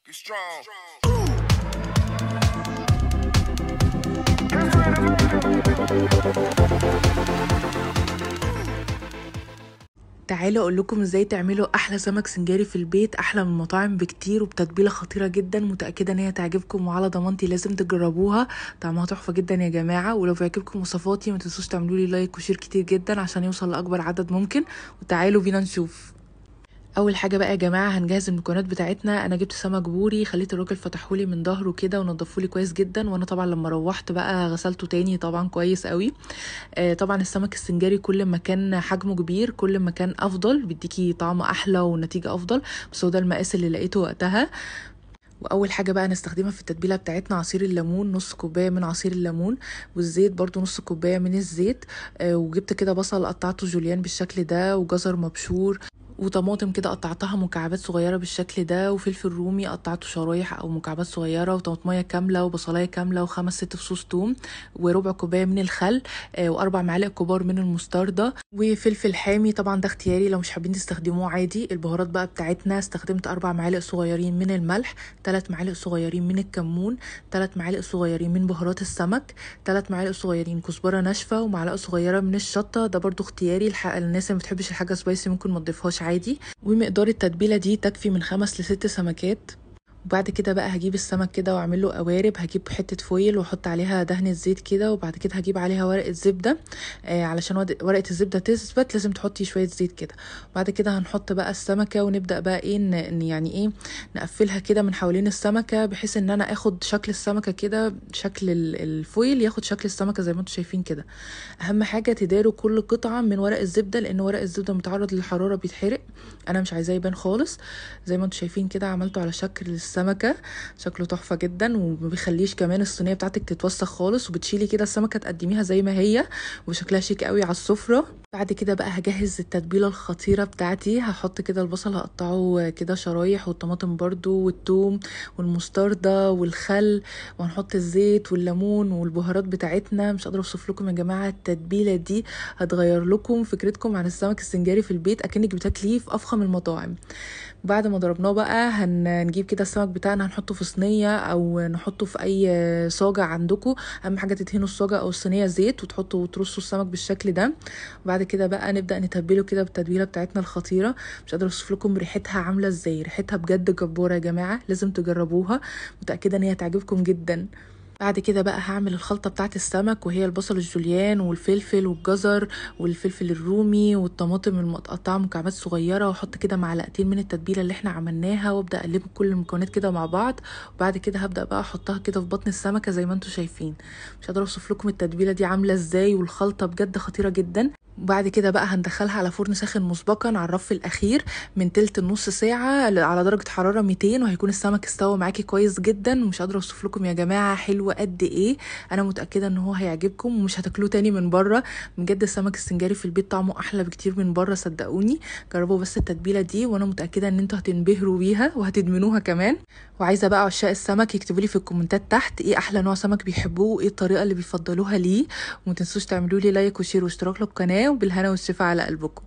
تعالوا اقول لكم ازاي تعملوا احلى سمك سنجاري في البيت، احلى من المطاعم بكتير وبتتبيله خطيره جدا. متاكده ان هي تعجبكم وعلى ضمانتي لازم تجربوها، طعمها تحفه جدا يا جماعه. ولو بيعجبكم وصفاتي ما تنسوش تعملوا لي لايك وشير كتير جدا عشان يوصل لاكبر عدد ممكن. وتعالوا بينا نشوف. اول حاجه بقى يا جماعه هنجهز المكونات بتاعتنا. انا جبت سمك بوري، خليت الراجل فتحولي من ظهره كده ونضفولي كويس جدا، وانا طبعا لما روحت بقى غسلته تاني طبعا كويس قوي. طبعا السمك السنجاري كل ما كان حجمه كبير كل ما كان افضل، بيديكي طعم احلى ونتيجه افضل، بس هو ده المقاس اللي لقيته وقتها. واول حاجه بقى نستخدمها في التتبيله بتاعتنا عصير الليمون، نص كوبايه من عصير الليمون، والزيت برضو نص كوبايه من الزيت. وجبت كده بصل قطعته جوليان بالشكل ده، وجزر مبشور، وطماطم كده قطعتها مكعبات صغيره بالشكل ده، وفلفل رومي قطعته شرايح او مكعبات صغيره، وطماطميه كامله وبصلايه كامله وخمس ست فصوص توم، وربع كوبايه من الخل، واربع معالق كبار من المستردة، وفلفل حامي طبعا ده اختياري لو مش حابين تستخدموه عادي. البهارات بقى بتاعتنا استخدمت 4 معالق صغيرين من الملح، 3 معالق صغيرين من الكمون، 3 معالق صغيرين من بهارات السمك، 3 معالق صغيرين كزبره ناشفه، ومعلقه صغيره من الشطه ده برضو اختياري. الناس اللي ما بتحبش الحاجه سبايسي ممكن ما تضيفهاش عادي. ومقدار التتبيله دي تكفي من 5 ل6 سمكات. وبعد كده بقى هجيب السمك كده واعمل له قوارب، هجيب حته فويل واحط عليها دهنه زيت كده، وبعد كده هجيب عليها ورقه زبده. علشان ورقه الزبده تثبت لازم تحطي شويه زيت كده. وبعد كده هنحط بقى السمكه ونبدا بقى ايه يعني ايه نقفلها كده من حوالين السمكه، بحيث ان انا اخد شكل السمكه كده، شكل الفويل ياخد شكل السمكه زي ما انتم شايفين كده. اهم حاجه تداروا كل قطعه من ورق الزبده، لان ورق الزبده متعرض للحراره بيتحرق، انا مش عايزاه يبان خالص. زي ما انتم شايفين كده عملته على شكل السمكه، شكله تحفه جدا، وما بيخليش كمان الصينيه بتاعتك تتوسخ خالص، وبتشيلي كده السمكه تقدميها زي ما هي وشكلها شيك قوي على السفره. بعد كده بقى هجهز التتبيله الخطيره بتاعتي، هحط كده البصل هقطعه كده شرايح، والطماطم برضو، والثوم والمستردة والخل، وهنحط الزيت والليمون والبهارات بتاعتنا. مش قادره اوصف لكم يا جماعه، التتبيله دي هتغير لكم فكرتكم عن السمك السنجاري في البيت، اكنك بتاكليه في افخم المطاعم. بعد ما ضربناه بقى هنجيب كده السمك بتاعنا، هنحطه في صينيه او نحطه في اي صاجه عندكم. اهم حاجه تدهنوا الصاجه او الصينيه زيت، وتحطوا وترصوا السمك بالشكل ده. وبعد كده بقى نبدا نتبله كده بالتتبيله بتاعتنا الخطيره. مش قادره اوصف لكم ريحتها عامله ازاي، ريحتها بجد جباره يا جماعه، لازم تجربوها، متاكده ان هي تعجبكم جدا. بعد كده بقى هعمل الخلطة بتاعت السمك، وهي البصل الجوليان والفلفل والجزر والفلفل الرومي والطماطم المتقطعة مكعبات صغيرة، واحط كده معلقتين من التتبيلة اللي احنا عملناها، وابدا اقلب كل المكونات كده مع بعض. وبعد كده هبدا بقى احطها كده في بطن السمكة زي ما انتم شايفين. مش قادرة اوصف لكم التتبيلة دي عاملة ازاي، والخلطة بجد خطيرة جدا. وبعد كده بقى هندخلها على فرن ساخن مسبقا على الرف الاخير من تلت لنص ساعه على درجه حراره 200، وهيكون السمك استوى معاكي كويس جدا. ومش قادره اوصف لكم يا جماعه حلو قد ايه، انا متاكده ان هو هيعجبكم ومش هتاكلوه تاني من بره. بجد السمك السنجاري في البيت طعمه احلى بكتير من بره، صدقوني. جربوا بس التتبيله دي، وانا متاكده ان انتوا هتنبهروا بيها وهتدمنوها كمان. وعايزه بقى عشاق السمك يكتبوا لي في الكومنتات تحت ايه احلى نوع سمك بيحبوه، وايه الطريقه اللي بيفضلوها ليه. وما تنسوش تعملوا لي لايك وشير واشتراك للقناه، وبالهنا والشفا على قلبكم.